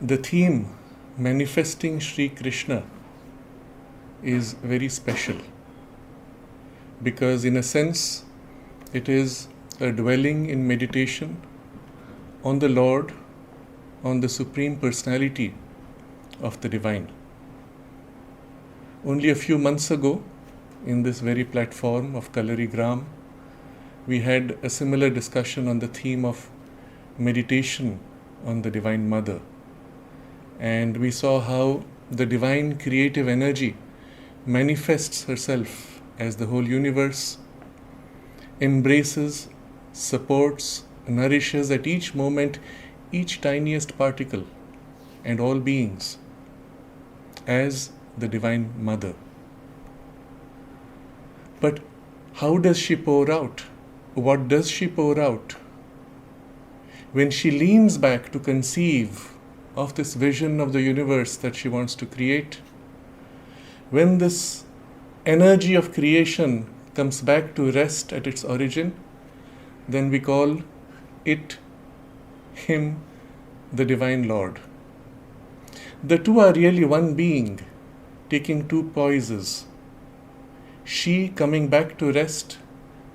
The theme, manifesting Shri Krishna, is very special because in a sense it is a dwelling in meditation on the Lord, on the Supreme Personality of the Divine. Only a few months ago, in this very platform of KalariGram, we had a similar discussion on the theme of meditation on the Divine Mother. And we saw how the divine creative energy manifests herself as the whole universe, embraces, supports, nourishes at each moment each tiniest particle and all beings as the Divine Mother. But how does she pour out? What does she pour out? When she leans back to conceive of this vision of the universe that she wants to create, when this energy of creation comes back to rest at its origin, then we call it, him, the Divine Lord. The two are really one being, taking two poises. She coming back to rest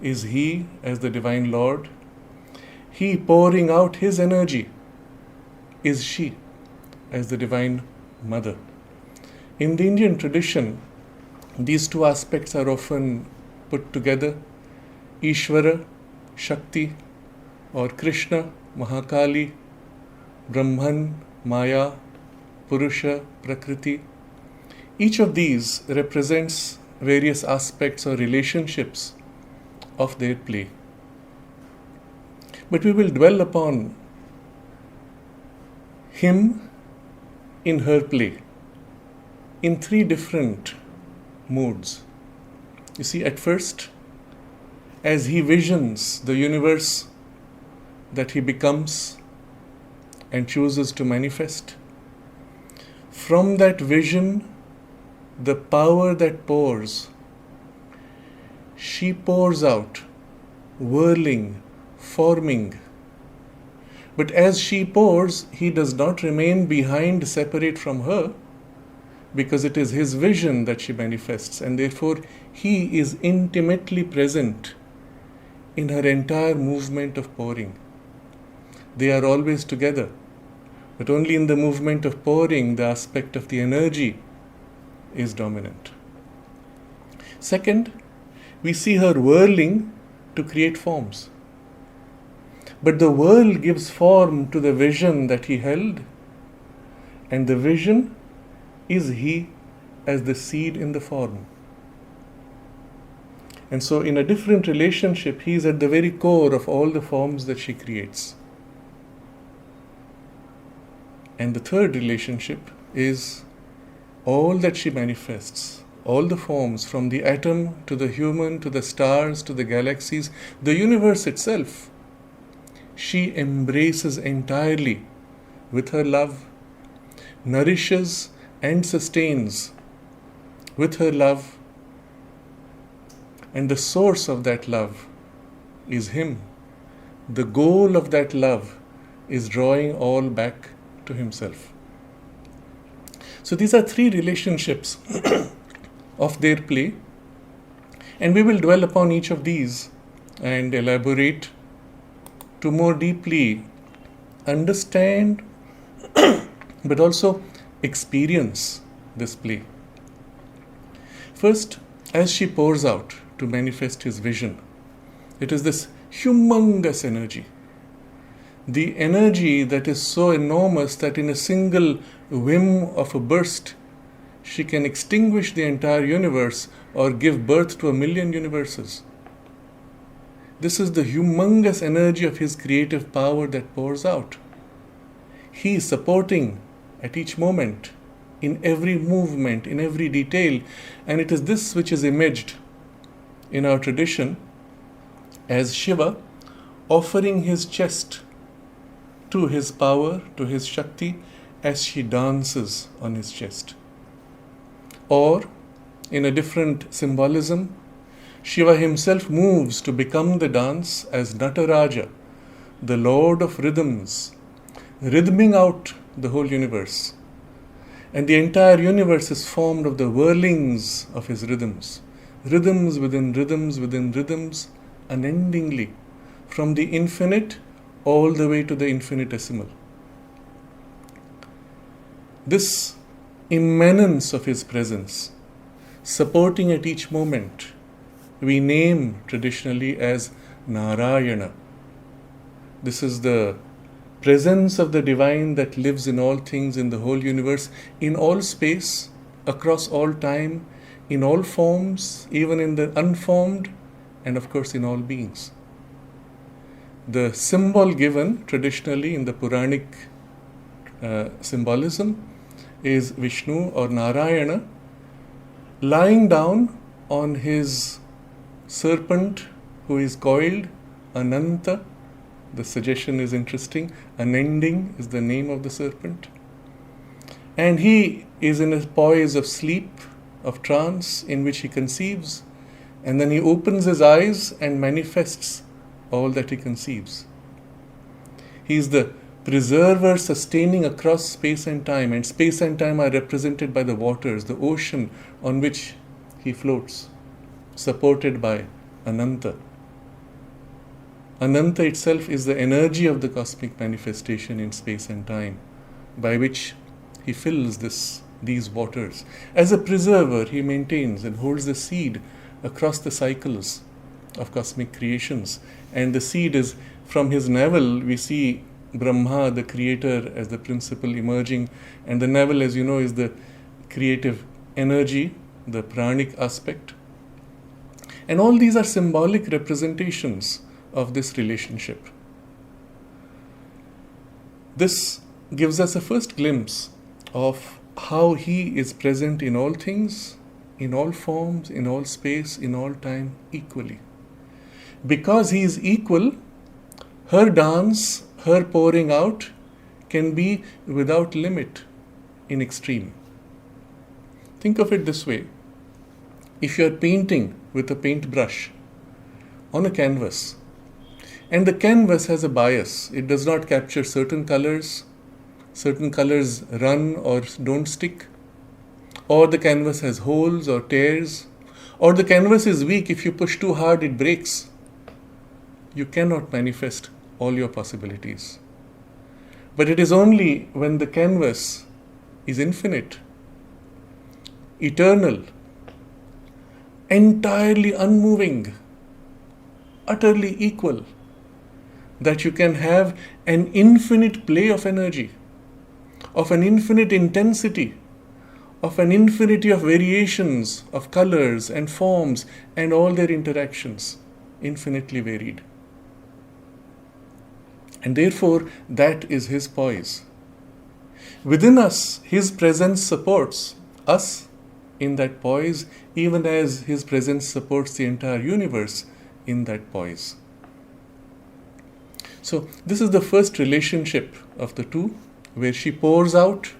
is he as the Divine Lord. He pouring out his energy is she as the Divine Mother. In the Indian tradition, these two aspects are often put together. Ishvara, Shakti, or Krishna, Mahakali, Brahman, Maya, Purusha, Prakriti. Each of these represents various aspects or relationships of their play. But we will dwell upon him in her play in three different moods. You see, at first, as he visions the universe that he becomes and chooses to manifest, from that vision, the power that pours, she pours out, whirling, forming. But as she pours, he does not remain behind, separate from her, because it is his vision that she manifests, and therefore he is intimately present in her entire movement of pouring. They are always together, but only in the movement of pouring, the aspect of the energy is dominant. Second, we see her whirling to create forms. But the whirl gives form to the vision that he held, and the vision is he as the seed in the form. And so in a different relationship, he is at the very core of all the forms that she creates. And the third relationship is all that she manifests, all the forms, from the atom to the human to the stars to the galaxies, the universe itself, she embraces entirely with her love, nourishes and sustains with her love, and the source of that love is him. The goal of that love is drawing all back to himself. So these are three relationships of their play, and we will dwell upon each of these and elaborate to more deeply understand but also experience this play. First, as she pours out to manifest his vision, it is this humongous energy. The energy that is so enormous that in a single whim of a burst, she can extinguish the entire universe or give birth to 1,000,000 universes. This is the humongous energy of his creative power that pours out. He is supporting at each moment, in every movement, in every detail, and it is this which is imaged in our tradition as Shiva offering his chest to his power, to his Shakti, as she dances on his chest. Or, in a different symbolism, Shiva himself moves to become the dance as Nataraja, the Lord of rhythms, rhythming out the whole universe. And the entire universe is formed of the whirlings of his rhythms. Rhythms within rhythms within rhythms, unendingly, from the infinite all the way to the infinitesimal. This immanence of his presence, supporting at each moment, we name traditionally as Narayana. This is the presence of the divine that lives in all things, in the whole universe, in all space, across all time, in all forms, even in the unformed, and of course in all beings. The symbol given traditionally in the Puranic symbolism is Vishnu or Narayana lying down on his serpent who is coiled, Ananta. The suggestion is interesting. Unending is the name of the serpent. And he is in a poise of sleep, of trance, in which he conceives, and then he opens his eyes and manifests all that he conceives. He is the preserver sustaining across space and time, and space and time are represented by the waters, the ocean on which he floats, supported by Ananta. Ananta itself is the energy of the cosmic manifestation in space and time, by which he fills these waters. As a preserver, he maintains and holds the seed across the cycles of cosmic creations. And the seed is from his navel, we see Brahma, the creator, as the principle emerging. And the navel, as you know, is the creative energy, the pranic aspect. And all these are symbolic representations of this relationship. This gives us a first glimpse of how he is present in all things, in all forms, in all space, in all time, equally. Because he is equal, her dance, her pouring out can be without limit in extreme. Think of it this way. If you are painting with a paintbrush on a canvas, and the canvas has a bias, it does not capture certain colors run or don't stick, or the canvas has holes or tears, or the canvas is weak, if you push too hard it breaks. You cannot manifest all your possibilities. But it is only when the canvas is infinite, eternal, entirely unmoving, utterly equal, that you can have an infinite play of energy, of an infinite intensity, of an infinity of variations of colors and forms and all their interactions, infinitely varied. And therefore, that is his poise. Within us, his presence supports us in that poise, even as his presence supports the entire universe in that poise. So, this is the first relationship of the two, where she pours out,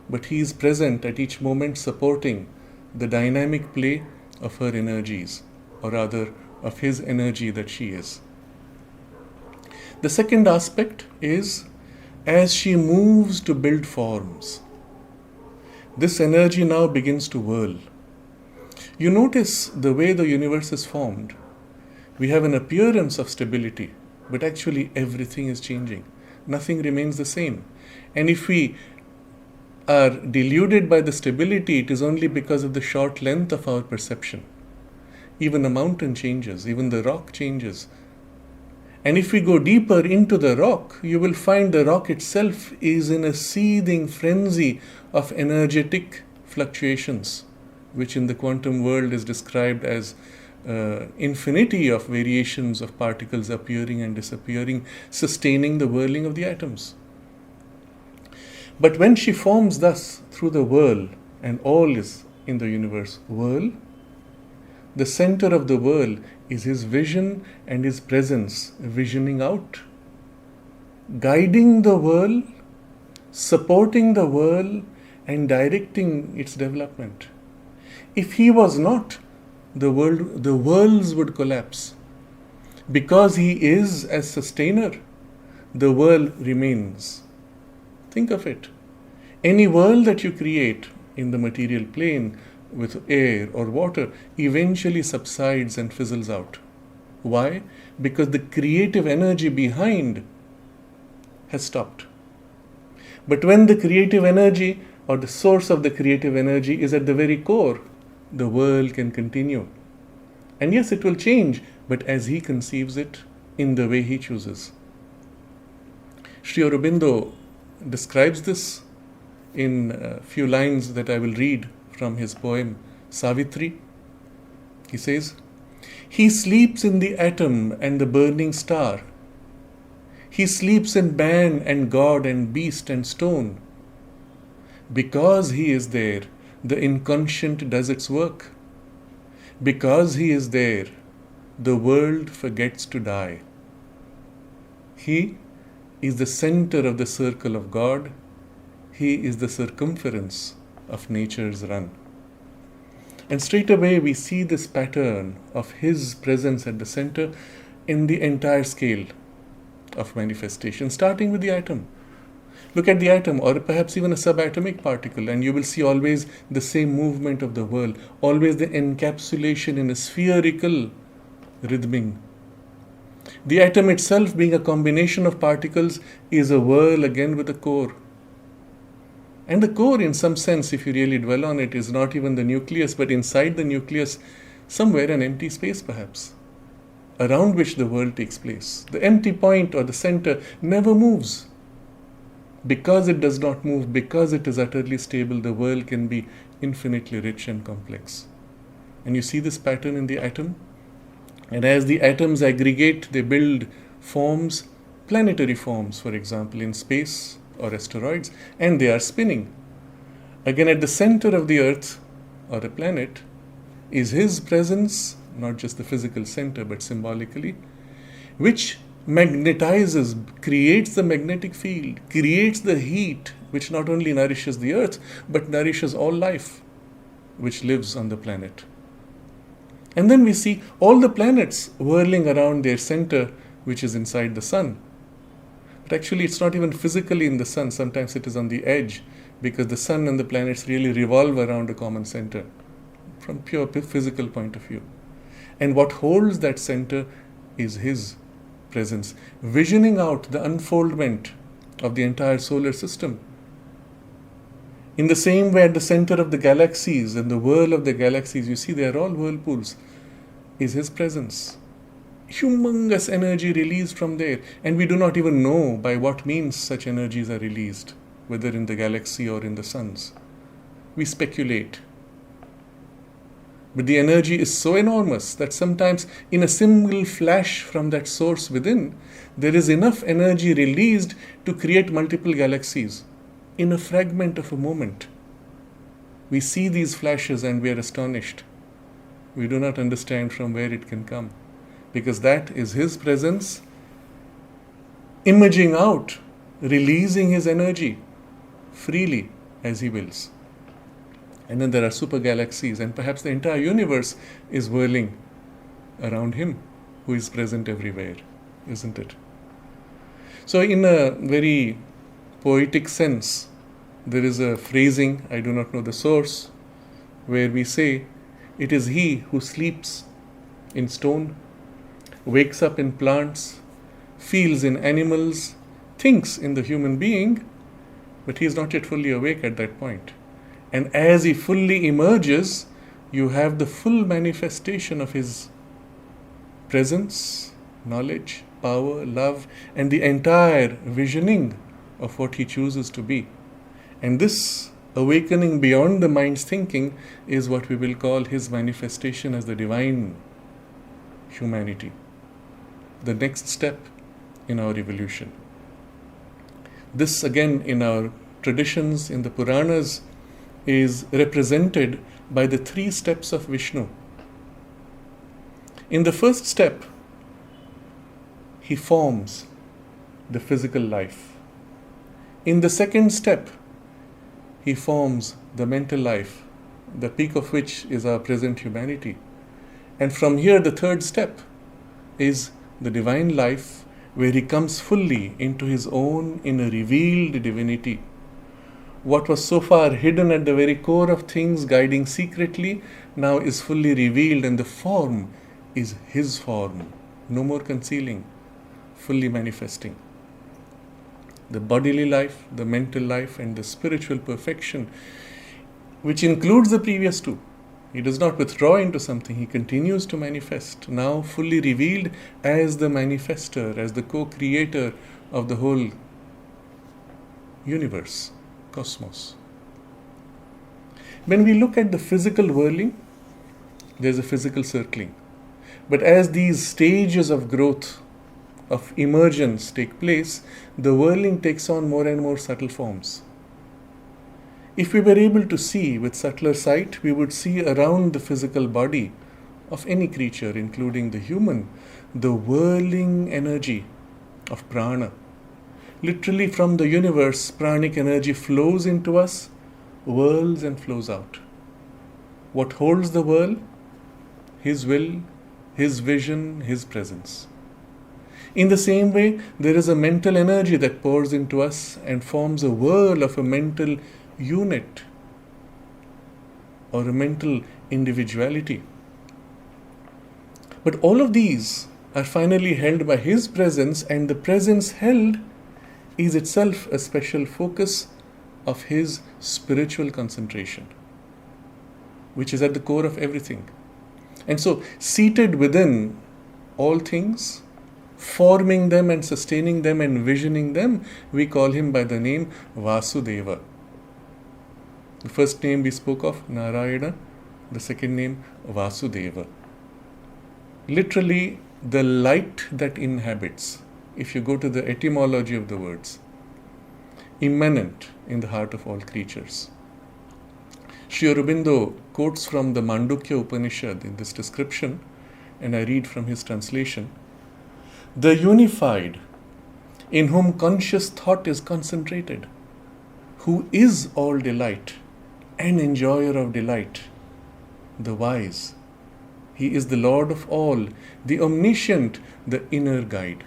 but he is present at each moment, supporting the dynamic play of her energies, or rather, of his energy that she is. The second aspect is as she moves to build forms. This energy now begins to whirl. You notice the way the universe is formed. We have an appearance of stability, but actually everything is changing. Nothing remains the same. And if we are deluded by the stability, it is only because of the short length of our perception. Even a mountain changes, even the rock changes. And if we go deeper into the rock, you will find the rock itself is in a seething frenzy of energetic fluctuations, which in the quantum world is described as infinity of variations of particles appearing and disappearing, sustaining the whirling of the atoms. But when she forms thus through the whirl, and all is in the universe whirl, the center of the whirl is his vision and his presence visioning out, guiding the whirl, supporting the whirl, and directing its development. If he was not, the worlds would collapse. Because he is as sustainer, the whirl remains. Think of it. Any world that you create in the material plane with air or water eventually subsides and fizzles out. Why? Because the creative energy behind has stopped. But when the creative energy or the source of the creative energy is at the very core, the world can continue. And yes, it will change, but as he conceives it, in the way he chooses. Sri Aurobindo describes this in a few lines that I will read from his poem Savitri. He says, "He sleeps in the atom and the burning star. He sleeps in man and God and beast and stone. Because he is there, the inconscient does its work. Because he is there, the world forgets to die. He is the center of the circle of God. He is the circumference of nature's run." And straight away we see this pattern of his presence at the center in the entire scale of manifestation, starting with the atom. Look at the atom, or perhaps even a subatomic particle, and you will see always the same movement of the whirl, always the encapsulation in a spherical rhythming. The atom itself, being a combination of particles, is a whirl again with a core. And the core, in some sense, if you really dwell on it, is not even the nucleus, but inside the nucleus, somewhere an empty space perhaps, around which the world takes place. The empty point or the center never moves. Because it does not move, because it is utterly stable, the world can be infinitely rich and complex. And you see this pattern in the atom. And as the atoms aggregate, they build forms, planetary forms, for example, in space or asteroids, and they are spinning. Again, at the center of the earth or a planet is his presence, not just the physical center, but symbolically, which magnetizes, creates the magnetic field, creates the heat, which not only nourishes the earth, but nourishes all life which lives on the planet. And then we see all the planets whirling around their center, which is inside the sun. But actually, it's not even physically in the sun. Sometimes it is on the edge, because the sun and the planets really revolve around a common center from pure physical point of view. And what holds that center is his presence, visioning out the unfoldment of the entire solar system. In the same way, at the center of the galaxies and the whirl of the galaxies, you see they are all whirlpools, is his presence. Humongous energy released from there, and we do not even know by what means such energies are released, whether in the galaxy or in the suns. We speculate. But the energy is so enormous that sometimes in a single flash from that source within, there is enough energy released to create multiple galaxies in a fragment of a moment. We see these flashes and we are astonished. We do not understand from where it can come, because that is his presence imaging out, releasing his energy freely as he wills. And then there are super galaxies, and perhaps the entire universe is whirling around him, who is present everywhere, isn't it? So in a very poetic sense, there is a phrasing, I do not know the source, where we say, "It is he who sleeps in stone, wakes up in plants, feels in animals, thinks in the human being, but he is not yet fully awake at that point. And as he fully emerges, you have the full manifestation of his presence, knowledge, power, love, and the entire visioning of what he chooses to be. And this awakening beyond the mind's thinking is what we will call his manifestation as the divine humanity, the next step in our evolution. This again in our traditions, in the Puranas, is represented by the 3 steps of Vishnu. In the first step, he forms the physical life. In the second step, he forms the mental life, the peak of which is our present humanity. And from here, the third step is the divine life, where he comes fully into his own inner revealed divinity, what was so far hidden at the very core of things, guiding secretly, now is fully revealed, and the form is his form. No more concealing, fully manifesting. The bodily life, the mental life, and the spiritual perfection, which includes the previous two. He does not withdraw into something, he continues to manifest, now fully revealed as the manifester, as the co-creator of the whole universe, cosmos. When we look at the physical whirling, there's a physical circling. But as these stages of growth, of emergence take place, the whirling takes on more and more subtle forms. If we were able to see with subtler sight, we would see around the physical body of any creature, including the human, the whirling energy of prana. Literally from the universe, pranic energy flows into us, whirls and flows out. What holds the whirl? His will, his vision, his presence. In the same way, there is a mental energy that pours into us and forms a whirl of a mental unit or a mental individuality. But all of these are finally held by his presence, and the presence held is itself a special focus of his spiritual concentration, which is at the core of everything. And so, seated within all things, forming them and sustaining them and visioning them, we call him by the name Vasudeva. The first name we spoke of, Narayana, the second name, Vasudeva. Literally, the light that inhabits, if you go to the etymology of the words, immanent in the heart of all creatures. Sri Aurobindo quotes from the Mandukya Upanishad in this description, and I read from his translation. The unified, in whom conscious thought is concentrated, who is all delight and enjoyer of delight, the wise. He is the Lord of all, the omniscient, the inner guide.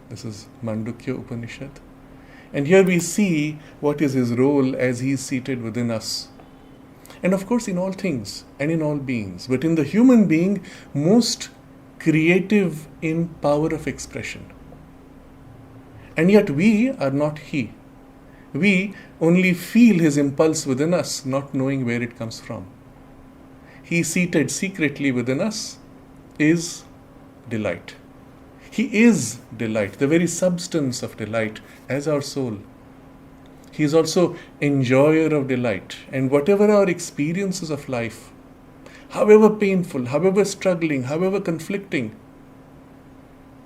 This is Mandukya Upanishad. And here we see what is his role as he is seated within us. And of course in all things and in all beings, but in the human being, most creative in power of expression. And yet we are not he. We only feel his impulse within us, not knowing where it comes from. He seated secretly within us is delight. He is delight, the very substance of delight as our soul. He is also enjoyer of delight. And whatever our experiences of life, however painful, however struggling, however conflicting,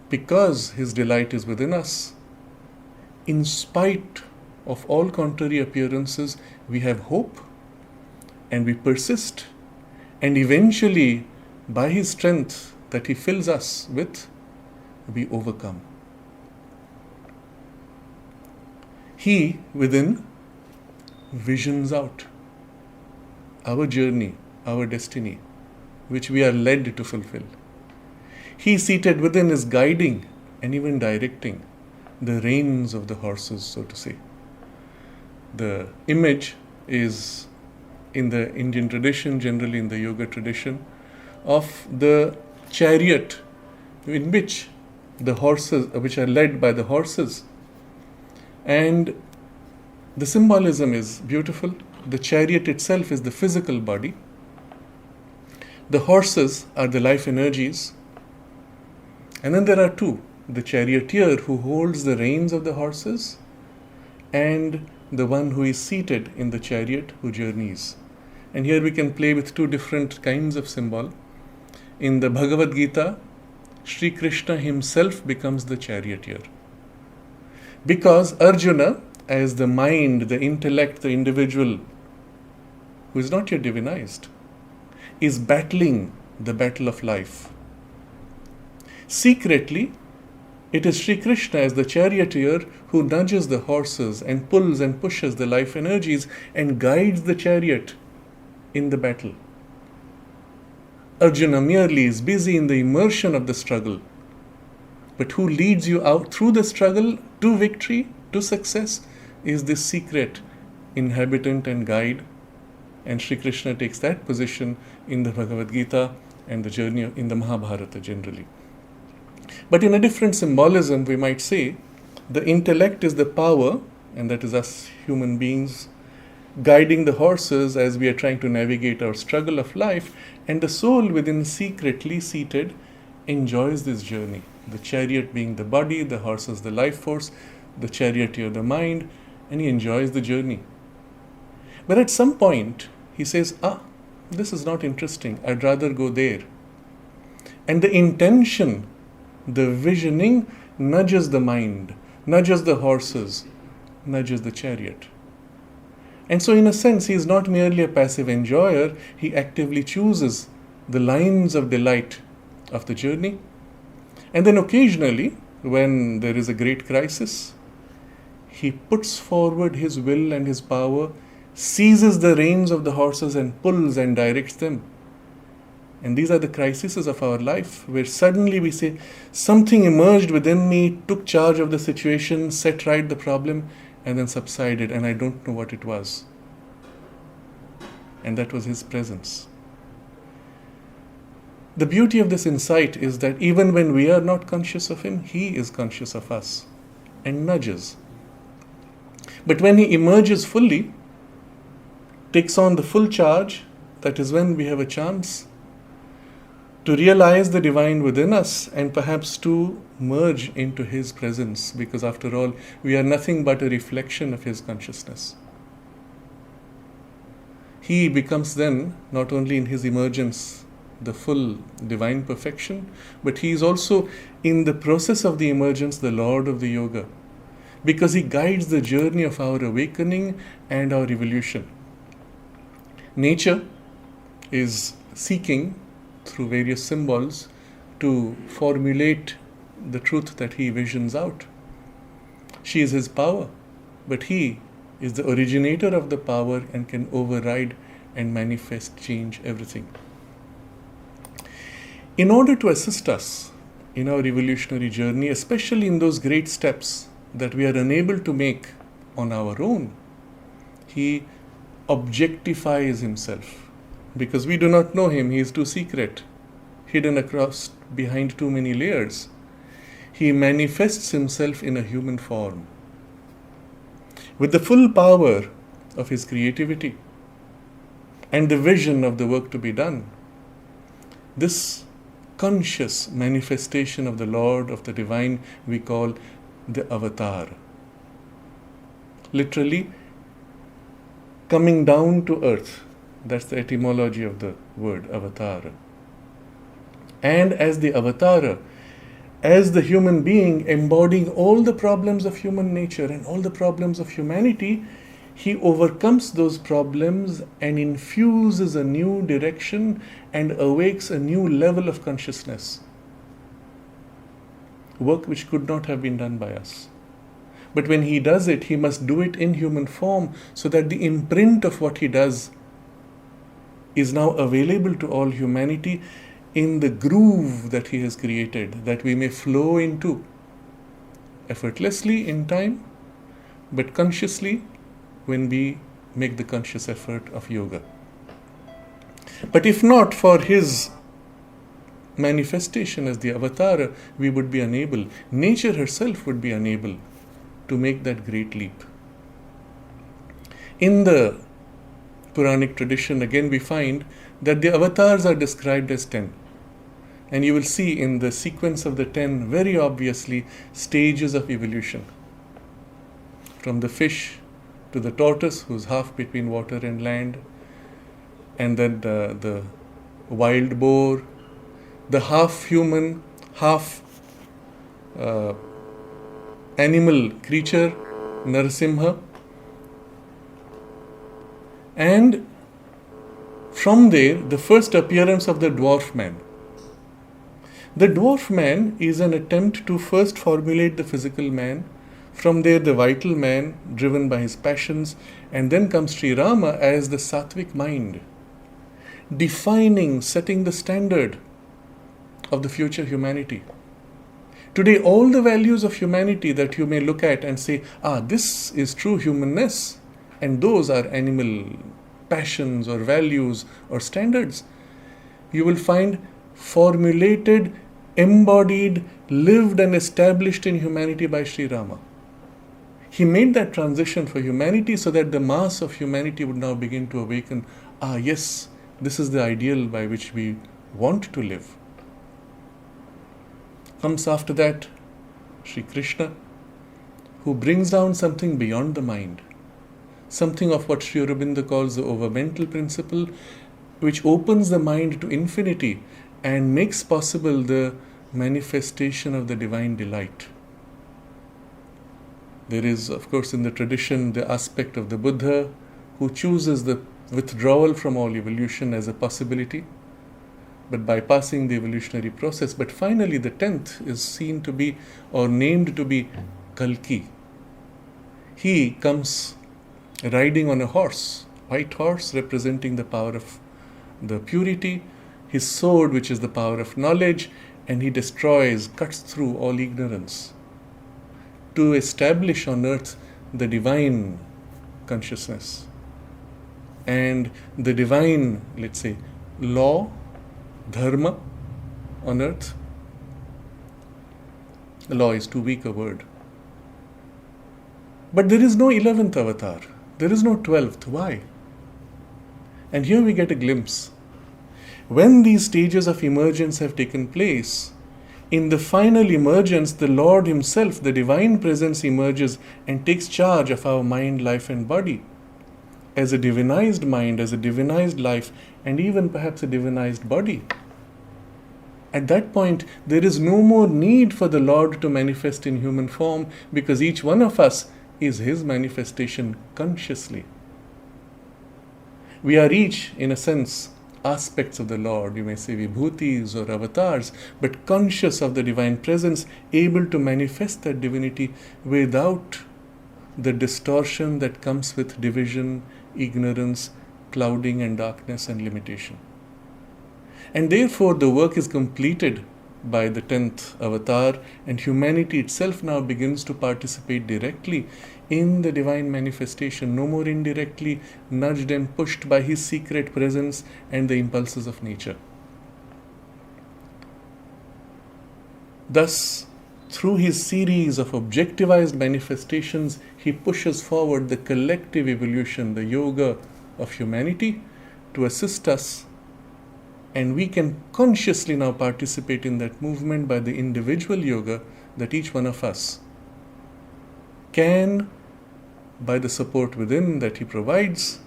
because his delight is within us, in spite of all contrary appearances, we have hope and we persist, and eventually, by his strength that he fills us with, we overcome. He within visions out our journey, our destiny, which we are led to fulfill. He seated within is guiding and even directing the reins of the horses, so to say. The image is in the Indian tradition, generally in the yoga tradition, of the chariot in which the horses, which are led by the horses. And the symbolism is beautiful. The chariot itself is the physical body. The horses are the life energies. And then there are two, the charioteer who holds the reins of the horses and the one who is seated in the chariot who journeys. And here we can play with two different kinds of symbol. In the Bhagavad Gita, Shri Krishna himself becomes the charioteer. Because Arjuna, as the mind, the intellect, the individual, who is not yet divinized, is battling the battle of life. Secretly, it is Shri Krishna as the charioteer who nudges the horses and pulls and pushes the life energies and guides the chariot in the battle. Arjuna merely is busy in the immersion of the struggle. But who leads you out through the struggle to victory, to success, is this secret inhabitant and guide, and Shri Krishna takes that position in the Bhagavad Gita and the journey in the Mahabharata generally. But in a different symbolism, we might say the intellect is the power, and that is us human beings guiding the horses as we are trying to navigate our struggle of life, and the soul within, secretly seated, enjoys this journey. The chariot being the body, the horses the life force, the charioteer the mind, and he enjoys the journey. But at some point, he says, this is not interesting, I'd rather go there. And the intention, the visioning, nudges the mind, nudges the horses, nudges the chariot. And so in a sense, he is not merely a passive enjoyer, he actively chooses the lines of delight of the journey. And then occasionally, when there is a great crisis, he puts forward his will and his power, seizes the reins of the horses and pulls and directs them. And these are the crises of our life, where suddenly we say, something emerged within me, took charge of the situation, set right the problem, and then subsided, and I don't know what it was. And that was his presence. The beauty of this insight is that even when we are not conscious of him, he is conscious of us and nudges. But when he emerges fully, takes on the full charge, that is when we have a chance to realize the divine within us and perhaps to merge into his presence, because after all, we are nothing but a reflection of his consciousness. He becomes then, not only in his emergence, the full divine perfection, but he is also in the process of the emergence, the Lord of the Yoga, because he guides the journey of our awakening and our evolution. Nature is seeking, through various symbols, to formulate the truth that he visions out. She is his power, but he is the originator of the power and can override and manifest, change everything. In order to assist us in our evolutionary journey, especially in those great steps that we are unable to make on our own, he objectifies himself. Because we do not know him, he is too secret, hidden across behind too many layers. He manifests himself in a human form, with the full power of his creativity and the vision of the work to be done. This conscious manifestation of the Lord, of the divine, we call the avatar. Literally, coming down to earth. That's the etymology of the word avatar. And as the avatar, as the human being embodying all the problems of human nature and all the problems of humanity, he overcomes those problems and infuses a new direction and awakes a new level of consciousness. Work which could not have been done by us. But when he does it, he must do it in human form, so that the imprint of what he does is now available to all humanity in the groove that he has created, that we may flow into effortlessly in time, but consciously when we make the conscious effort of yoga. But if not for his manifestation as the avatar, we would be unable, nature herself would be unable to make that great leap. In the Puranic tradition, again, we find that the avatars are described as 10. And you will see in the sequence of the 10, very obviously, stages of evolution. From the fish to the tortoise, who's half between water and land, and then the wild boar, the half human, half animal creature, Narasimha. And from there, the first appearance of the dwarf man. The dwarf man is an attempt to first formulate the physical man, from there the vital man driven by his passions, and then comes Sri Rama as the sattvic mind, defining, setting the standard of the future humanity. Today, all the values of humanity that you may look at and say, this is true humanness, and those are animal passions or values or standards. You will find formulated, embodied, lived and established in humanity by Sri Rama. He made that transition for humanity so that the mass of humanity would now begin to awaken. Yes, this is the ideal by which we want to live. Comes after that Shri Krishna, who brings down something beyond the mind, something of what Sri Aurobindo calls the overmental principle, which opens the mind to infinity and makes possible the manifestation of the divine delight. There is, of course, in the tradition, the aspect of the Buddha who chooses the withdrawal from all evolution as a possibility, but bypassing the evolutionary process. But finally, the 10th is seen to be, or named to be, Kalki. He comes riding on a horse, white horse representing the power of the purity, his sword, which is the power of knowledge, and he destroys, cuts through all ignorance to establish on earth the divine consciousness and the divine, let's say, law, dharma on earth. Law is too weak a word. But there is no 11th avatar. There is no 12th. Why? And here we get a glimpse. When these stages of emergence have taken place, in the final emergence, the Lord Himself, the Divine Presence, emerges and takes charge of our mind, life and body. As a divinized mind, as a divinized life, and even perhaps a divinized body. At that point, there is no more need for the Lord to manifest in human form, because each one of us is His manifestation consciously. We are each, in a sense, aspects of the Lord, you may say vibhutis or avatars, but conscious of the divine presence, able to manifest that divinity without the distortion that comes with division, ignorance, clouding and darkness and limitation. And therefore the work is completed by the 10th avatar, and humanity itself now begins to participate directly in the divine manifestation, no more indirectly nudged and pushed by His secret presence and the impulses of nature. Thus, through His series of objectivized manifestations, He pushes forward the collective evolution, the yoga of humanity, to assist us, and we can consciously now participate in that movement by the individual yoga that each one of us can, by the support within that He provides,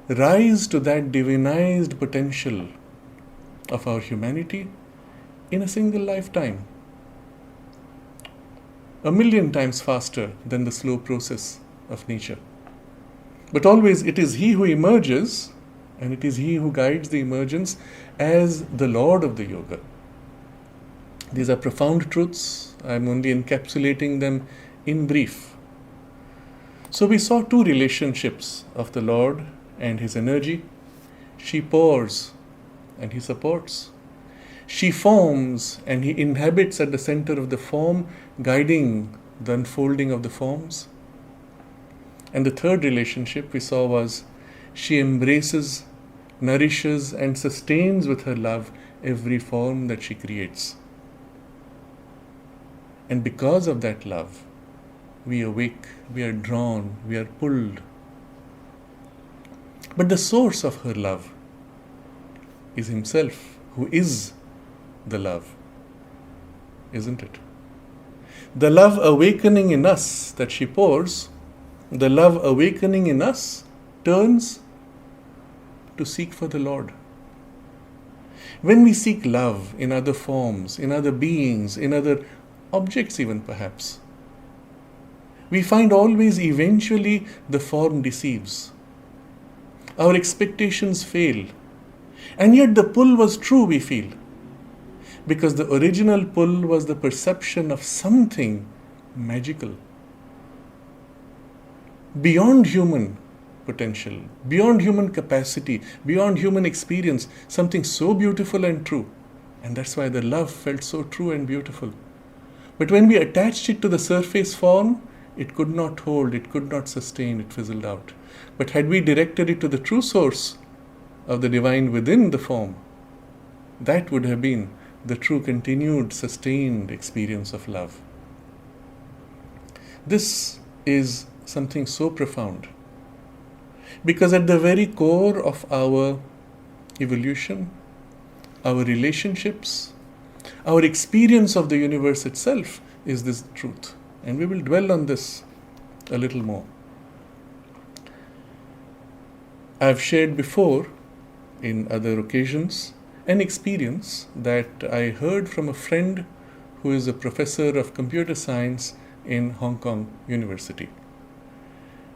rise to that divinized potential of our humanity in a single lifetime, 1,000,000 times faster than the slow process of nature. But always it is He who emerges, and it is He who guides the emergence as the Lord of the yoga. These are profound truths. I am only encapsulating them in brief. So we saw two relationships of the Lord and His energy. She pours and He supports. She forms and He inhabits at the center of the form, guiding the unfolding of the forms. And the third relationship we saw was she embraces, nourishes and sustains with her love every form that she creates. And because of that love, we awake, we are drawn, we are pulled. But the source of her love is Himself, who is the love, isn't it? The love awakening in us that she pours, the love awakening in us turns to seek for the Lord. When we seek love in other forms, in other beings, in other objects even perhaps, we find always eventually the form deceives. Our expectations fail. And yet the pull was true, we feel. Because the original pull was the perception of something magical, beyond human potential, beyond human capacity, beyond human experience, something so beautiful and true. And that's why the love felt so true and beautiful. But when we attached it to the surface form, It could not hold, it could not sustain, it fizzled out. But had we directed it to the true source of the divine within the form, that would have been the true continued, sustained experience of love. This is something so profound, because at the very core of our evolution, our relationships, our experience of the universe itself is this truth. And we will dwell on this a little more. I have shared before, in other occasions, an experience that I heard from a friend who is a professor of computer science in Hong Kong University.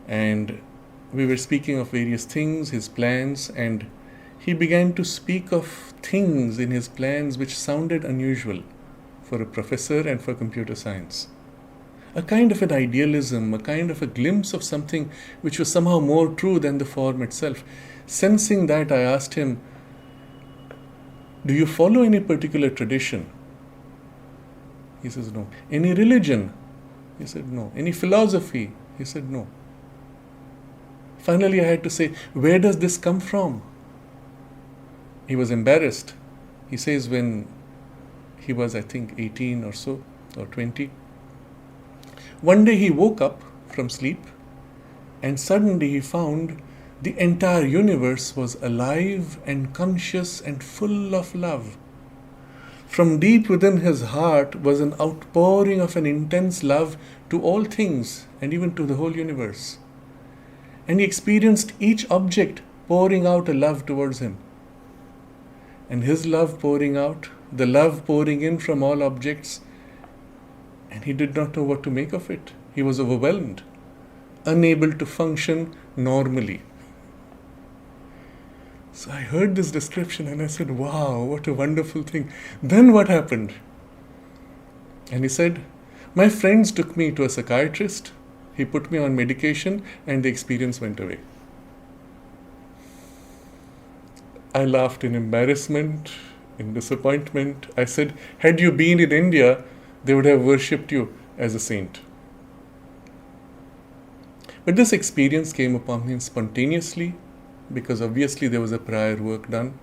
And we were speaking of various things, his plans, and he began to speak of things in his plans which sounded unusual for a professor and for computer science. A kind of an idealism, a kind of a glimpse of something which was somehow more true than the form itself. Sensing that, I asked him, do you follow any particular tradition? He says, no. Any religion? He said, no. Any philosophy? He said, no. Finally, I had to say, where does this come from? He was embarrassed. He says when he was, I think, 18 or so, or 20, one day he woke up from sleep and suddenly he found the entire universe was alive and conscious and full of love. From deep within his heart was an outpouring of an intense love to all things and even to the whole universe. And he experienced each object pouring out a love towards him. And his love pouring out, the love pouring in from all objects, and he did not know what to make of it. He was overwhelmed, unable to function normally. So I heard this description and I said, wow, what a wonderful thing. Then what happened? And he said, my friends took me to a psychiatrist. He put me on medication and the experience went away. I laughed in embarrassment, in disappointment. I said, had you been in India, they would have worshipped you as a saint. But this experience came upon him spontaneously, because obviously there was a prior work done,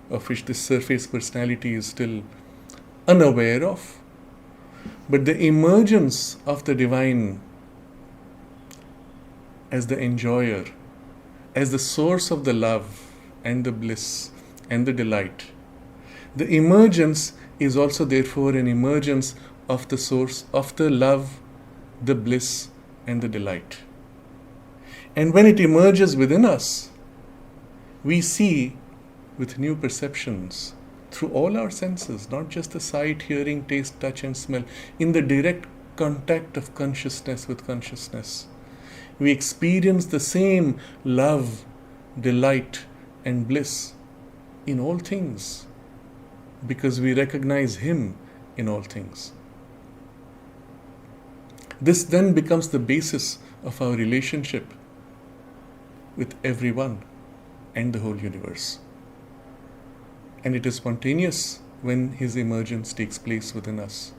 of which this surface personality is still unaware of. But the emergence of the divine as the enjoyer, as the source of the love and the bliss and the delight, the emergence is also therefore an emergence of the source of the love, the bliss and the delight. And when it emerges within us, we see with new perceptions through all our senses, not just the sight, hearing, taste, touch and smell, in the direct contact of consciousness with consciousness. We experience the same love, delight and bliss in all things because we recognize Him in all things. This then becomes the basis of our relationship with everyone and the whole universe. And it is spontaneous when His emergence takes place within us.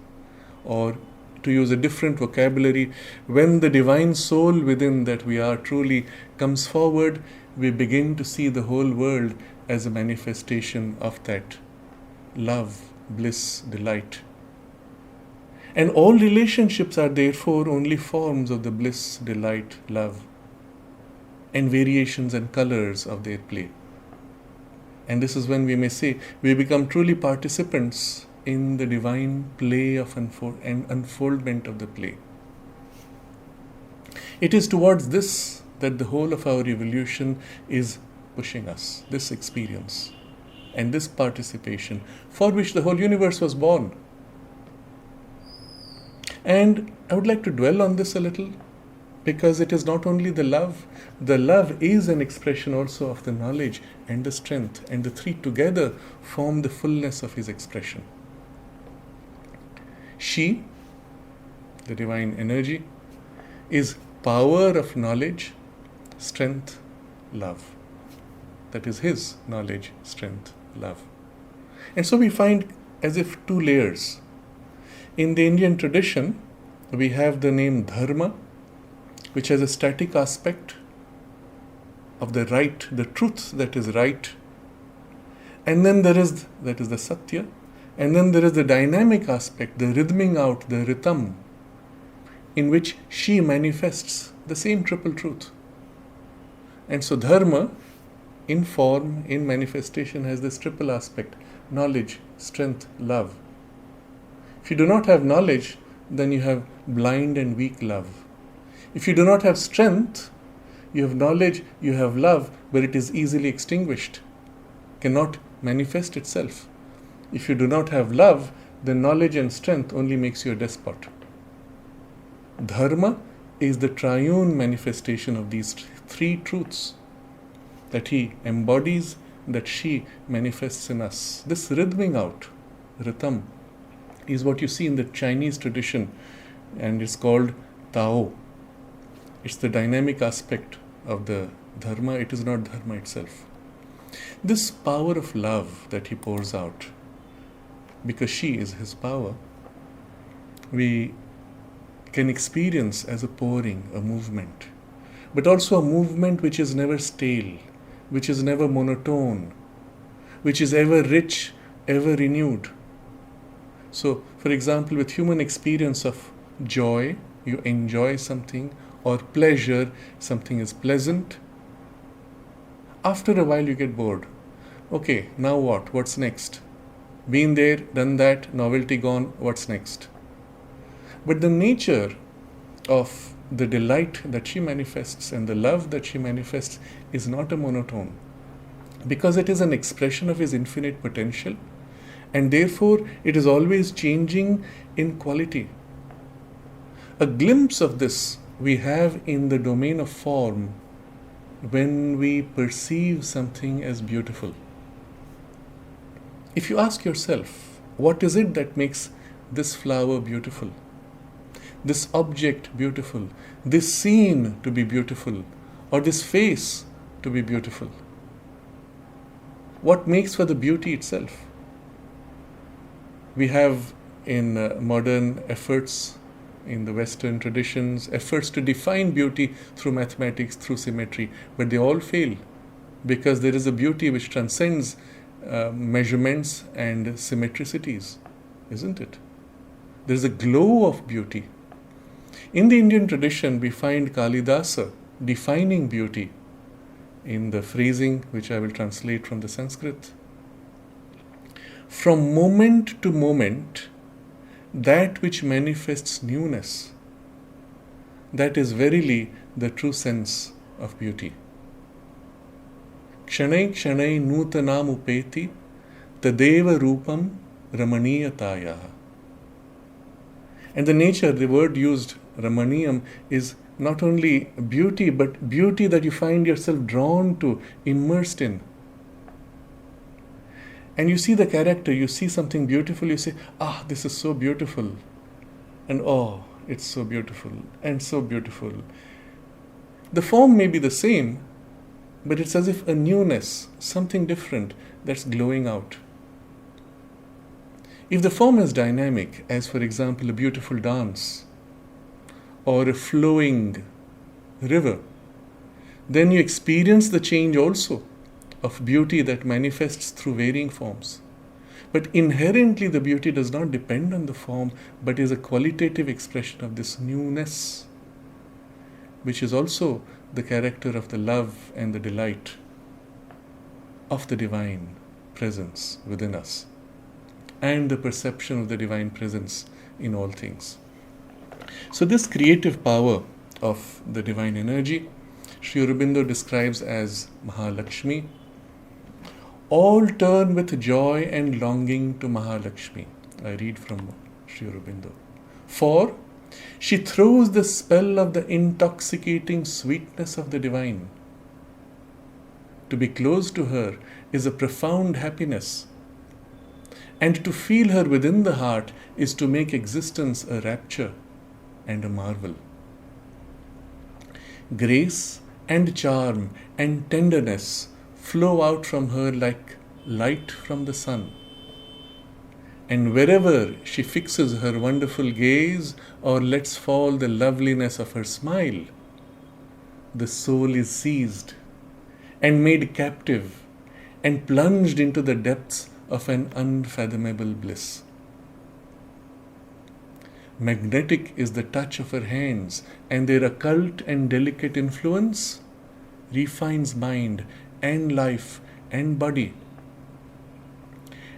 Or, to use a different vocabulary, when the divine soul within that we are truly comes forward, we begin to see the whole world as a manifestation of that love, bliss, delight. And all relationships are therefore only forms of the bliss, delight, love, and variations and colors of their play. And this is when we may say we become truly participants in the divine play of unfoldment of the play. It is towards this that the whole of our evolution is pushing us, this experience and this participation for which the whole universe was born. And I would like to dwell on this a little, because it is not only the love is an expression also of the knowledge and the strength, and the three together form the fullness of His expression. She, the divine energy, is power of knowledge, strength, love. That is His knowledge, strength, love. And so we find as if two layers. In the Indian tradition, we have the name Dharma which has a static aspect of the right, the truth that is right. And then that is the Satya. And then there is the dynamic aspect, the rhythming out, the rhythm, in which she manifests the same triple truth. And so Dharma, in form, in manifestation, has this triple aspect: knowledge, strength, love. If you do not have knowledge, then you have blind and weak love. If you do not have strength, you have knowledge, you have love, but it is easily extinguished, cannot manifest itself. If you do not have love, then knowledge and strength only makes you a despot. Dharma is the triune manifestation of these three truths that he embodies, that she manifests in us. This rhythming out, rhythm, is what you see in the Chinese tradition, and it's called Tao. It's the dynamic aspect of the Dharma. It is not Dharma itself. This power of love that he pours out, because she is his power, we can experience as a pouring, a movement, but also a movement which is never stale, which is never monotone, which is ever rich, ever renewed. So, for example, with human experience of joy, you enjoy something, or pleasure, something is pleasant. After a while you get bored. Okay, now what? What's next? Been there, done that, novelty gone, what's next? But the nature of the delight that she manifests and the love that she manifests is not a monotone, because it is an expression of his infinite potential, and therefore it is always changing in quality. A glimpse of this we have in the domain of form when we perceive something as beautiful. If you ask yourself, what is it that makes this flower beautiful, this object beautiful, this scene to be beautiful, or this face to be beautiful? What makes for the beauty itself? We have in modern efforts, in the Western traditions, efforts to define beauty through mathematics, through symmetry, but they all fail, because there is a beauty which transcends measurements and symmetricities, isn't it? There is a glow of beauty. In the Indian tradition, we find Kalidasa defining beauty in the phrasing which I will translate from the Sanskrit. From moment to moment, that which manifests newness, that is verily the true sense of beauty. Kshanai kshanai nutanam upeti tadeva rupam ramaniyataya. And the nature, the word used, ramaniyam, is not only beauty, but beauty that you find yourself drawn to, immersed in. And you see the character, you see something beautiful, you say, this is so beautiful. And it's so beautiful, and so beautiful. The form may be the same, but it's as if a newness, something different, that's glowing out. If the form is dynamic, as for example a beautiful dance, or a flowing river, then you experience the change also of beauty that manifests through varying forms. But inherently the beauty does not depend on the form, but is a qualitative expression of this newness, which is also the character of the love and the delight of the divine presence within us, and the perception of the divine presence in all things. So this creative power of the divine energy, Sri Aurobindo describes as Mahalakshmi. All turn with joy and longing to Mahalakshmi. I read from Sri Aurobindo. For she throws the spell of the intoxicating sweetness of the divine. To be close to her is a profound happiness, and to feel her within the heart is to make existence a rapture and a marvel. Grace and charm and tenderness flow out from her like light from the sun. And wherever she fixes her wonderful gaze or lets fall the loveliness of her smile, the soul is seized and made captive and plunged into the depths of an unfathomable bliss. Magnetic is the touch of her hands, and their occult and delicate influence refines mind and life and body.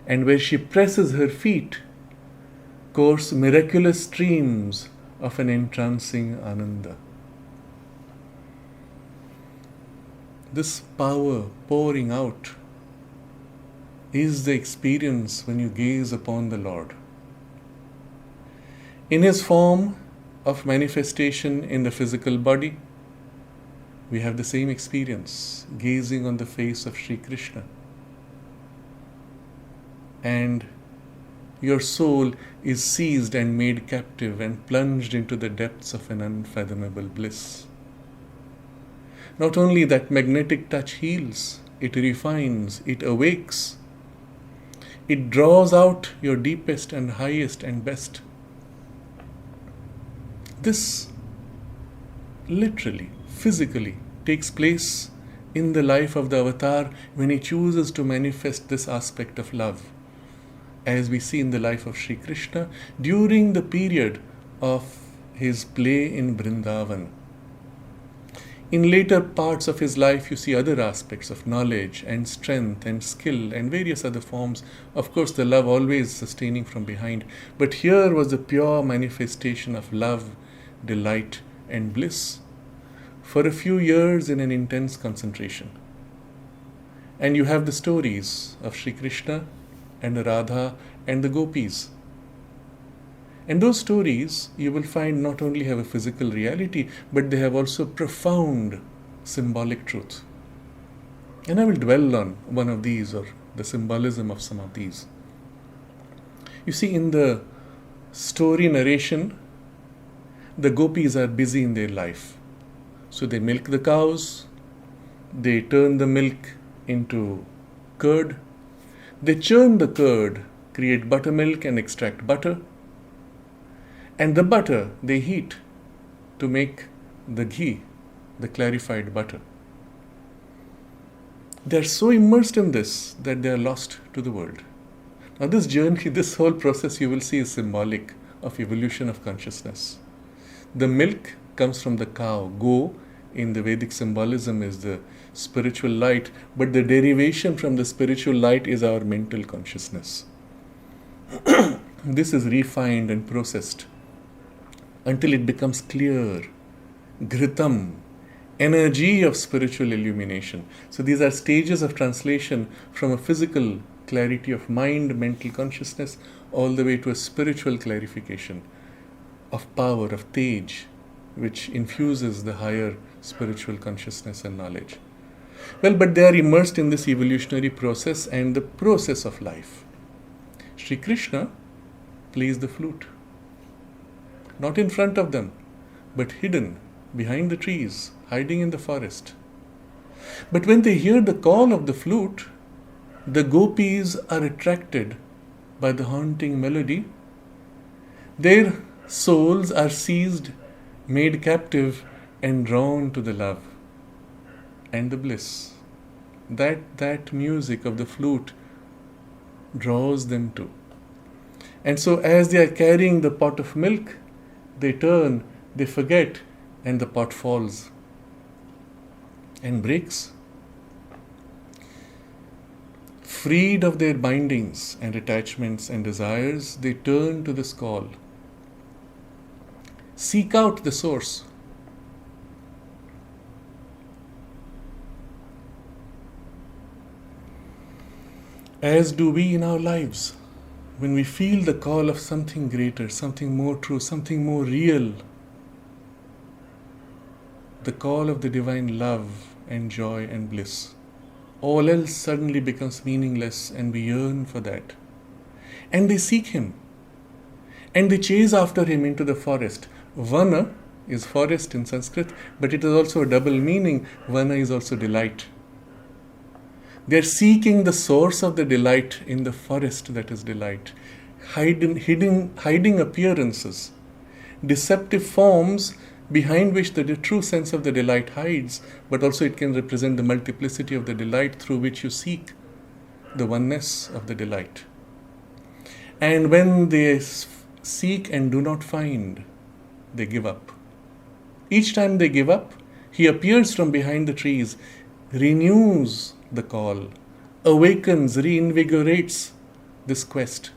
And where she presses her feet, course miraculous streams of an entrancing ananda. This power pouring out is the experience when you gaze upon the Lord. In His form of manifestation in the physical body, we have the same experience, gazing on the face of Shri Krishna. And your soul is seized and made captive and plunged into the depths of an unfathomable bliss. Not only that magnetic touch heals, it refines, it awakes, it draws out your deepest and highest and best. This literally, physically takes place in the life of the avatar when he chooses to manifest this aspect of love, as we see in the life of Shri Krishna during the period of his play in Vrindavan. In later parts of his life, you see other aspects of knowledge and strength and skill and various other forms. Of course, the love always sustaining from behind. But here was the pure manifestation of love, delight, and bliss for a few years in an intense concentration. And you have the stories of Shri Krishna and Radha and the Gopis. And those stories you will find not only have a physical reality, but they have also profound symbolic truth. And I will dwell on one of these, or the symbolism of some of these. You see, in the story narration, the Gopis are busy in their life. So they milk the cows, they turn the milk into curd, they churn the curd, create buttermilk and extract butter. And the butter they heat to make the ghee, the clarified butter. They are so immersed in this that they are lost to the world. Now this journey, this whole process you will see is symbolic of evolution of consciousness. The milk comes from the cow. Go in the Vedic symbolism is the spiritual light, but the derivation from the spiritual light is our mental consciousness. This is refined and processed until it becomes clear, ghritam, energy of spiritual illumination. So these are stages of translation from a physical clarity of mind, mental consciousness, all the way to a spiritual clarification of power, of tej, which infuses the higher spiritual consciousness and knowledge. Well, but they are immersed in this evolutionary process and the process of life. Shri Krishna plays the flute. Not in front of them, but hidden behind the trees, hiding in the forest. But when they hear the call of the flute, the gopis are attracted by the haunting melody. Their souls are seized, made captive, and drawn to the love and the bliss that music of the flute draws them to. And so as they are carrying the pot of milk, they turn, they forget, and the pot falls and breaks. Freed of their bindings and attachments and desires, they turn to this call. Seek out the source. As do we in our lives. When we feel the call of something greater, something more true, something more real, the call of the divine love and joy and bliss, all else suddenly becomes meaningless and we yearn for that. And they seek Him. And they chase after Him into the forest. Vana is forest in Sanskrit, but it is also a double meaning. Vana is also delight. They are seeking the source of the delight in the forest that is delight. Hiding appearances, deceptive forms behind which the true sense of the delight hides, but also it can represent the multiplicity of the delight through which you seek the oneness of the delight. And when they seek and do not find, they give up. Each time they give up, he appears from behind the trees, renews the call, awakens, reinvigorates this quest,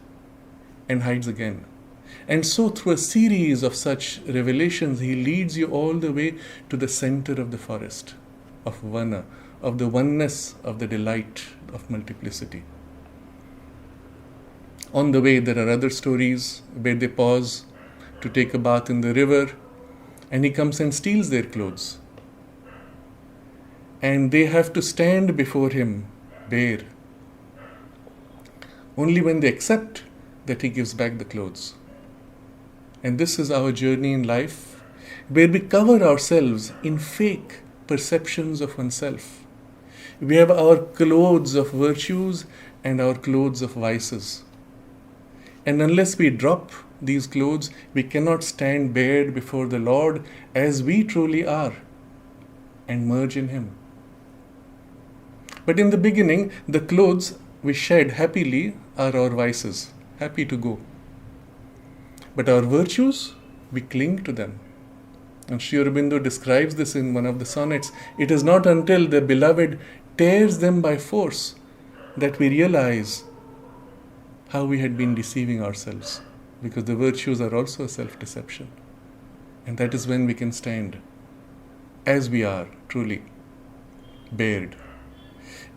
and hides again. And so through a series of such revelations, he leads you all the way to the center of the forest, of Vana, of the oneness of the delight of multiplicity. On the way, there are other stories where they pause to take a bath in the river, and he comes and steals their clothes. And they have to stand before him bare. Only when they accept that he gives back the clothes. And this is our journey in life, where we cover ourselves in fake perceptions of oneself. We have our clothes of virtues and our clothes of vices. And unless we drop these clothes, we cannot stand bared before the Lord as we truly are and merge in Him. But in the beginning, the clothes we shed happily are our vices, happy to go. But our virtues, we cling to them. And Sri Aurobindo describes this in one of the sonnets. It is not until the beloved tears them by force that we realize how we had been deceiving ourselves. Because the virtues are also a self-deception. And that is when we can stand as we are, truly, bared.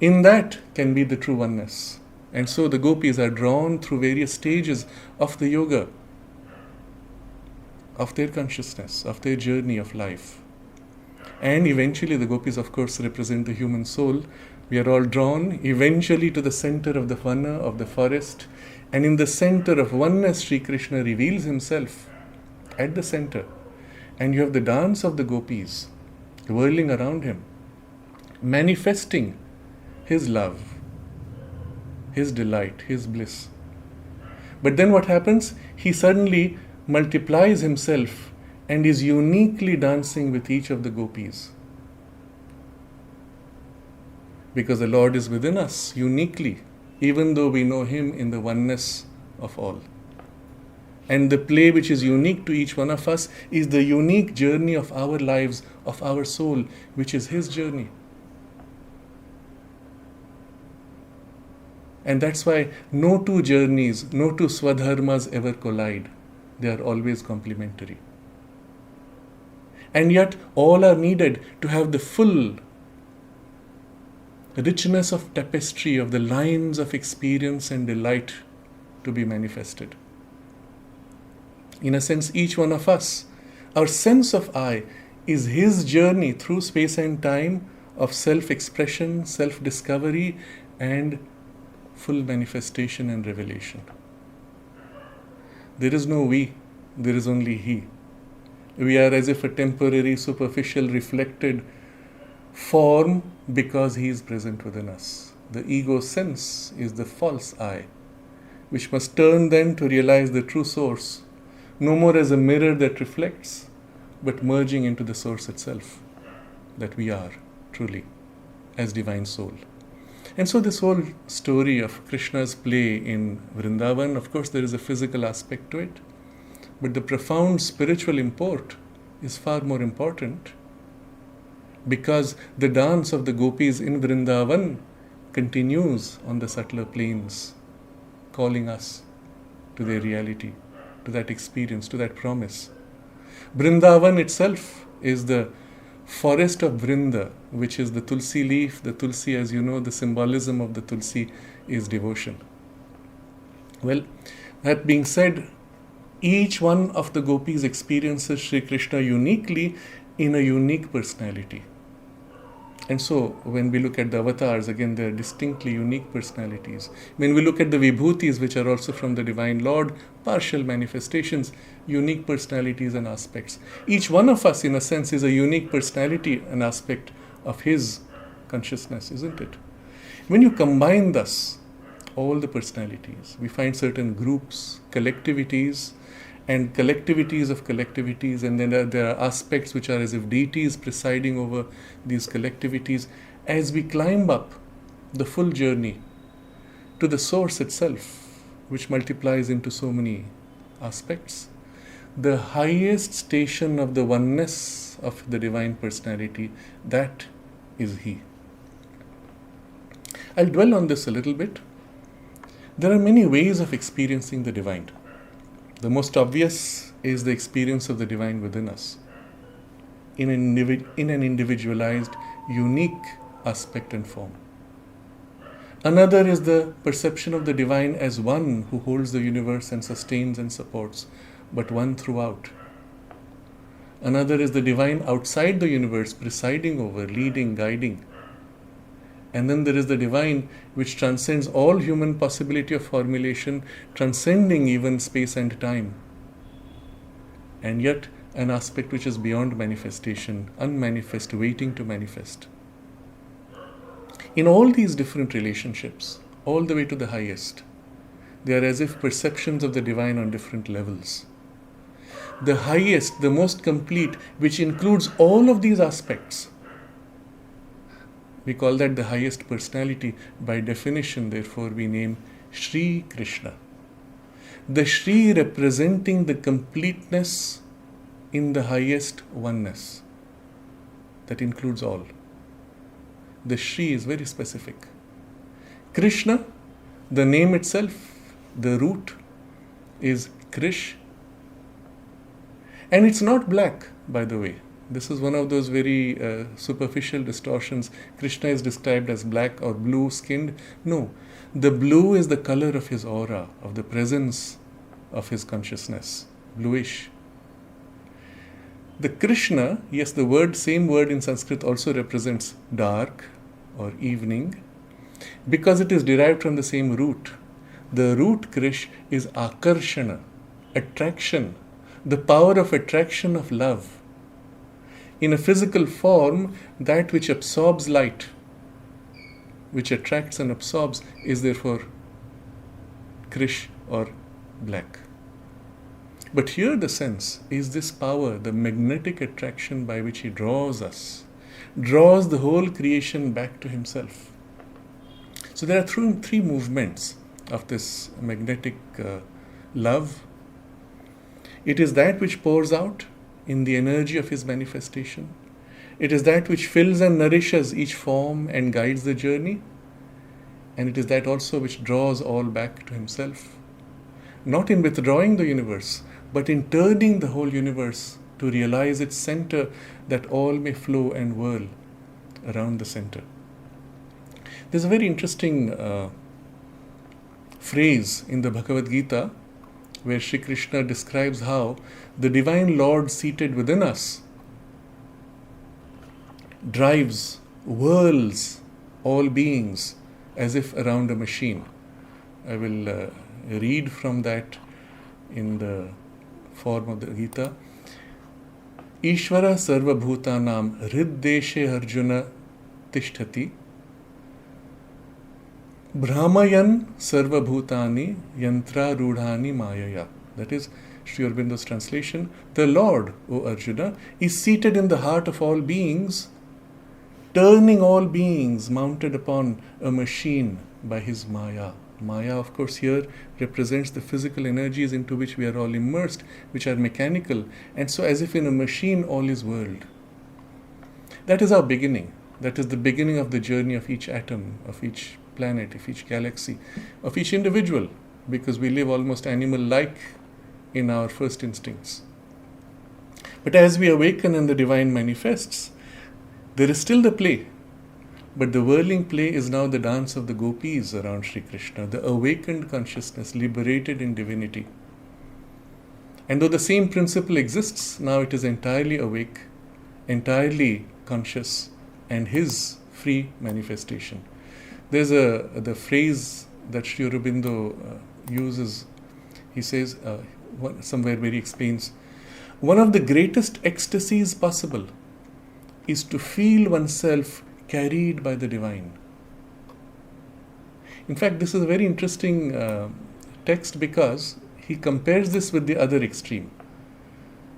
In that can be the true oneness. And so the gopis are drawn through various stages of the yoga, of their consciousness, of their journey of life. And eventually the gopis, of course, represent the human soul. We are all drawn eventually to the center of the Vana, of the forest. And in the center of oneness, Shri Krishna reveals himself at the center. And you have the dance of the gopis whirling around him, manifesting his love, his delight, his bliss. But then what happens? He suddenly multiplies himself and is uniquely dancing with each of the gopis. Because the Lord is within us uniquely, even though we know Him in the oneness of all. And the play which is unique to each one of us is the unique journey of our lives, of our soul, which is His journey. And that's why no two journeys, no two swadharmas ever collide. They are always complementary. And yet all are needed to have the full richness of tapestry of the lines of experience and delight to be manifested. In a sense, each one of us, our sense of I is his journey through space and time of self-expression, self-discovery, and full manifestation and revelation. There is no we, there is only he. We are as if a temporary, superficial, reflected form because he is present within us. The ego sense is the false I, which must turn then to realize the true source, no more as a mirror that reflects, but merging into the source itself, that we are, truly, as divine soul. And so this whole story of Krishna's play in Vrindavan, of course there is a physical aspect to it, but the profound spiritual import is far more important, because the dance of the gopis in Vrindavan continues on the subtler planes, calling us to their reality, to that experience, to that promise. Vrindavan itself is the forest of Vrinda, which is the tulsi leaf. The tulsi, as you know, the symbolism of the tulsi is devotion. Well, that being said, each one of the gopis experiences Shri Krishna uniquely in a unique personality. And so, when we look at the avatars, again, they are distinctly unique personalities. When we look at the vibhutis, which are also from the Divine Lord, partial manifestations, unique personalities and aspects. Each one of us, in a sense, is a unique personality and aspect of his consciousness, isn't it? When you combine thus all the personalities, we find certain groups, collectivities, and collectivities of collectivities, and then there are aspects which are as if deities presiding over these collectivities. As we climb up the full journey to the source itself, which multiplies into so many aspects, the highest station of the oneness of the Divine Personality, that is He. I'll dwell on this a little bit. There are many ways of experiencing the Divine. The most obvious is the experience of the Divine within us, in an individualized, unique aspect and form. Another is the perception of the Divine as one who holds the universe and sustains and supports, but one throughout. Another is the Divine outside the universe, presiding over, leading, guiding. And then there is the Divine which transcends all human possibility of formulation, transcending even space and time. And yet an aspect which is beyond manifestation, unmanifest, waiting to manifest. In all these different relationships, all the way to the highest, they are as if perceptions of the Divine on different levels. The highest, the most complete, which includes all of these aspects, we call that the highest personality. By definition, therefore, we name Shri Krishna. The Shri representing the completeness in the highest oneness. That includes all. The Shri is very specific. Krishna, the name itself, the root is Krish. And it's not black, by the way. This is one of those very superficial distortions. Krishna is described as black or blue skinned. No, the blue is the color of his aura, of the presence of his consciousness, bluish. The Krishna, yes, same word in Sanskrit also represents dark or evening, because it is derived from the same root. The root Krish is akarshana, attraction, the power of attraction of love. In a physical form, that which absorbs light, which attracts and absorbs, is therefore Krish or black. But here the sense is this power, the magnetic attraction by which he draws us, draws the whole creation back to himself. So there are three movements of this magnetic love. It is that which pours out in the energy of his manifestation. It is that which fills and nourishes each form and guides the journey. And it is that also which draws all back to himself. Not in withdrawing the universe, but in turning the whole universe to realize its center, that all may flow and whirl around the center. There's a very interesting phrase in the Bhagavad Gita where Shri Krishna describes how the Divine Lord seated within us drives, whirls all beings as if around a machine. I will read from that in the form of the Gita. Ishvara sarva bhutanam hriddeshe arjuna tishtati Brahmayan sarva bhutani yantra rudhani mayaya. That is Sri Aurobindo's translation. The Lord, O Arjuna, is seated in the heart of all beings, turning all beings mounted upon a machine by his Maya. Maya, of course, here represents the physical energies into which we are all immersed, which are mechanical, and so as if in a machine all is whirled. That is our beginning. That is the beginning of the journey of each atom, of each planet, of each galaxy, of each individual, because we live almost animal-like in our first instincts. But as we awaken and the Divine manifests, there is still the play. But the whirling play is now the dance of the Gopis around Shri Krishna, the awakened consciousness liberated in divinity. And though the same principle exists, now it is entirely awake, entirely conscious, and his free manifestation. There's the phrase that Sri Aurobindo uses. He says, somewhere where he explains, one of the greatest ecstasies possible is to feel oneself carried by the Divine. In fact, this is a very interesting text because he compares this with the other extreme.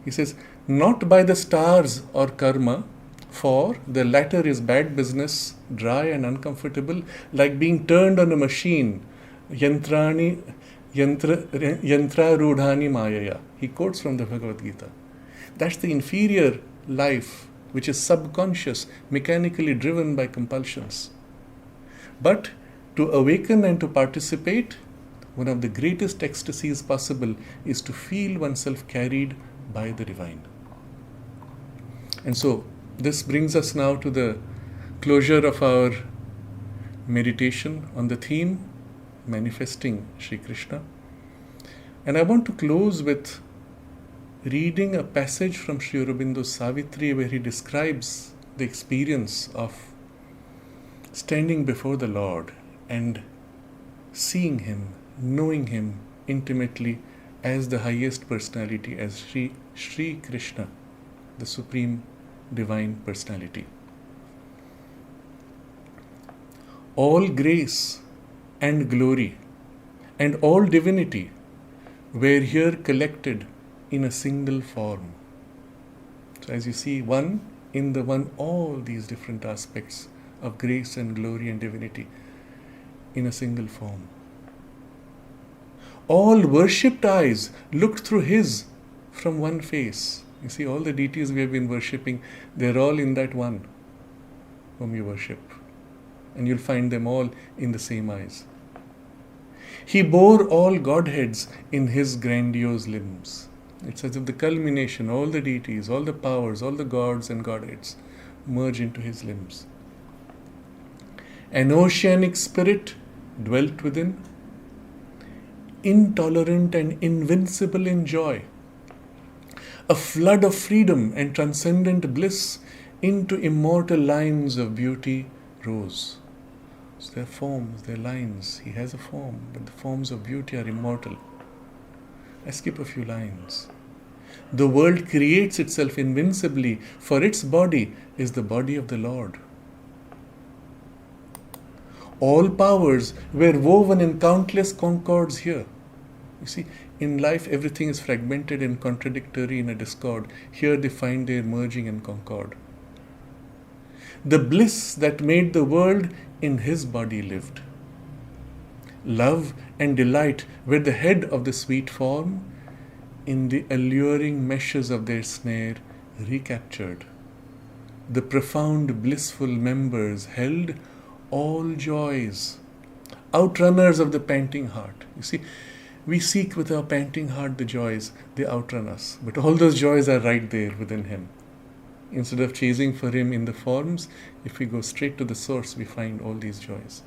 He says, not by the stars or karma, for the latter is bad business, dry and uncomfortable, like being turned on a machine, yantra rudhani mayaya. He quotes from the Bhagavad Gita. That's the inferior life, which is subconscious, mechanically driven by compulsions. But to awaken and to participate, one of the greatest ecstasies possible is to feel oneself carried by the divine. And so, this brings us now to the closure of our meditation on the theme, manifesting Shri Krishna. And I want to close with reading a passage from Sri Aurobindo's Savitri, where he describes the experience of standing before the Lord and seeing Him, knowing Him intimately as the highest personality, as Shri Krishna, the Supreme Divine Personality. All grace and glory and all divinity were here collected in a single form. So as you see, one in the one, all these different aspects of grace and glory and divinity in a single form. All worshipped eyes looked through His from one face. You see, all the deities we have been worshipping, they're all in that one whom you worship. And you'll find them all in the same eyes. He bore all Godheads in His grandiose limbs. It's as if the culmination, all the deities, all the powers, all the gods and Godheads merge into His limbs. An oceanic spirit dwelt within, intolerant and invincible in joy. A flood of freedom and transcendent bliss into immortal lines of beauty rose. So their forms, their lines, He has a form, but the forms of beauty are immortal. I skip a few lines. The world creates itself invincibly, for its body is the body of the Lord. All powers were woven in countless concords here. You see, in life everything is fragmented and contradictory in a discord. Here they find their merging and concord. The bliss that made the world in His body lived. Love and delight were the head of the sweet form, in the alluring meshes of their snare recaptured. The profound blissful members held all joys, outrunners of the panting heart. You see, we seek with our panting heart the joys, they outrun us. But all those joys are right there within Him. Instead of chasing for Him in the forms, if we go straight to the source, we find all these joys.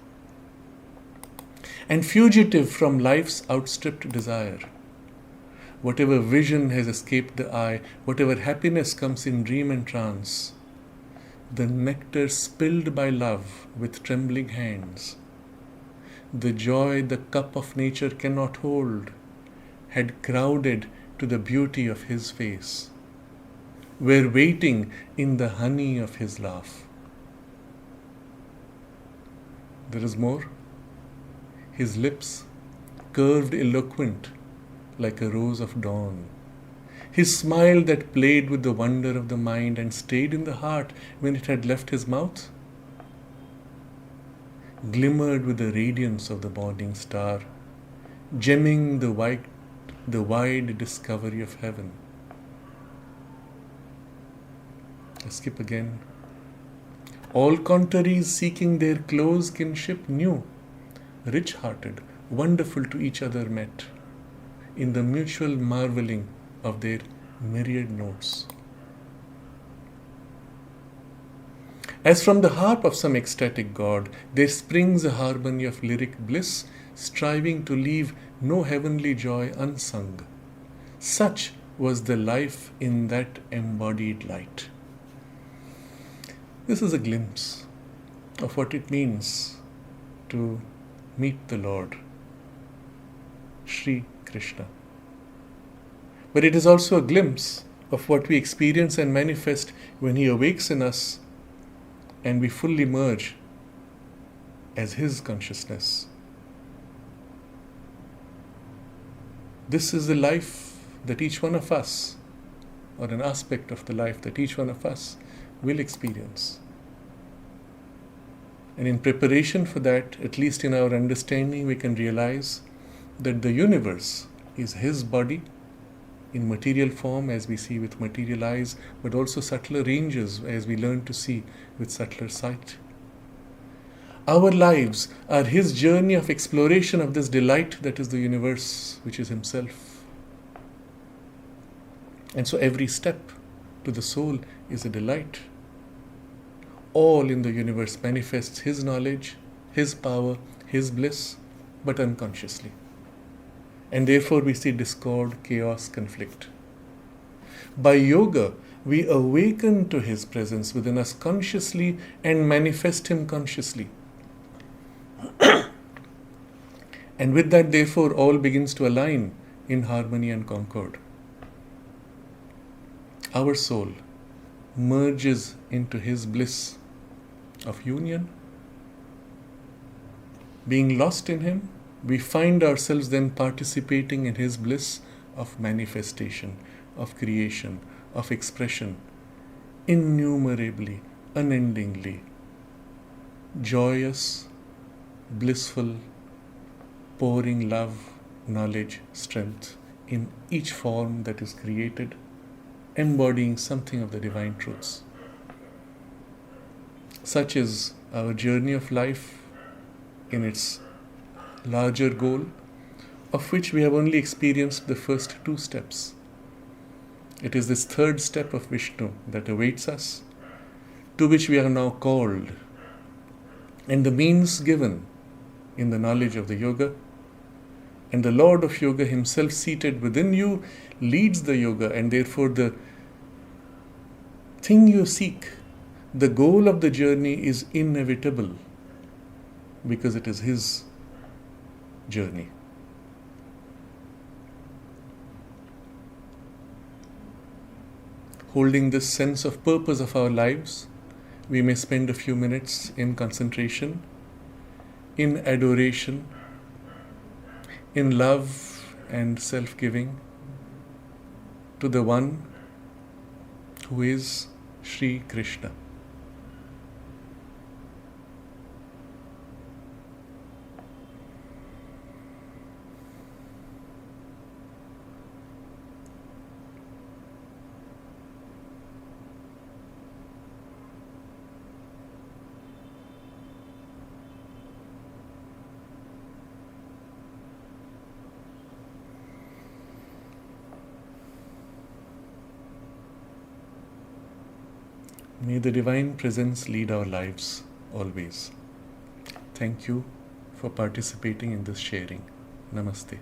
And fugitive from life's outstripped desire, whatever vision has escaped the eye, whatever happiness comes in dream and trance, the nectar spilled by love with trembling hands, the joy the cup of nature cannot hold, had crowded to the beauty of His face, were waiting in the honey of His laugh. There is more. His lips curved eloquent like a rose of dawn. His smile that played with the wonder of the mind and stayed in the heart when it had left His mouth, glimmered with the radiance of the morning star, gemming the wide discovery of heaven. I skip again. All contraries seeking their close kinship knew, rich-hearted, wonderful to each other met, in the mutual marveling of their myriad notes. As from the harp of some ecstatic god, there springs a harmony of lyric bliss, striving to leave no heavenly joy unsung. Such was the life in that embodied light. This is a glimpse of what it means to meet the Lord, Shri Krishna. But it is also a glimpse of what we experience and manifest when He awakes in us and we fully merge as His consciousness. This is the life that each one of us, or an aspect of the life that each one of us will experience. And in preparation for that, at least in our understanding, we can realize that the universe is His body in material form, as we see with material eyes, but also subtler ranges as we learn to see with subtler sight. Our lives are His journey of exploration of this delight that is the universe, which is Himself. And so every step to the soul is a delight. All in the universe manifests His knowledge, His power, His bliss, but unconsciously. And therefore we see discord, chaos, conflict. By yoga, we awaken to His presence within us consciously and manifest Him consciously. And with that, therefore, all begins to align in harmony and concord. Our soul merges into His bliss of union. Being lost in Him, we find ourselves then participating in His bliss of manifestation, of creation, of expression, innumerably, unendingly, joyous, blissful, pouring love, knowledge, strength in each form that is created, embodying something of the divine truths. Such is our journey of life in its larger goal, of which we have only experienced the first 2 steps. It is this 3rd step of Vishnu that awaits us, to which we are now called, and the means given in the knowledge of the yoga. And the Lord of Yoga Himself seated within you leads the yoga, and therefore the thing you seek, the goal of the journey, is inevitable because it is His journey. Holding this sense of purpose of our lives, we may spend a few minutes in concentration, in adoration, in love and self-giving to the One who is Shri Krishna. May the Divine Presence lead our lives always. Thank you for participating in this sharing. Namaste.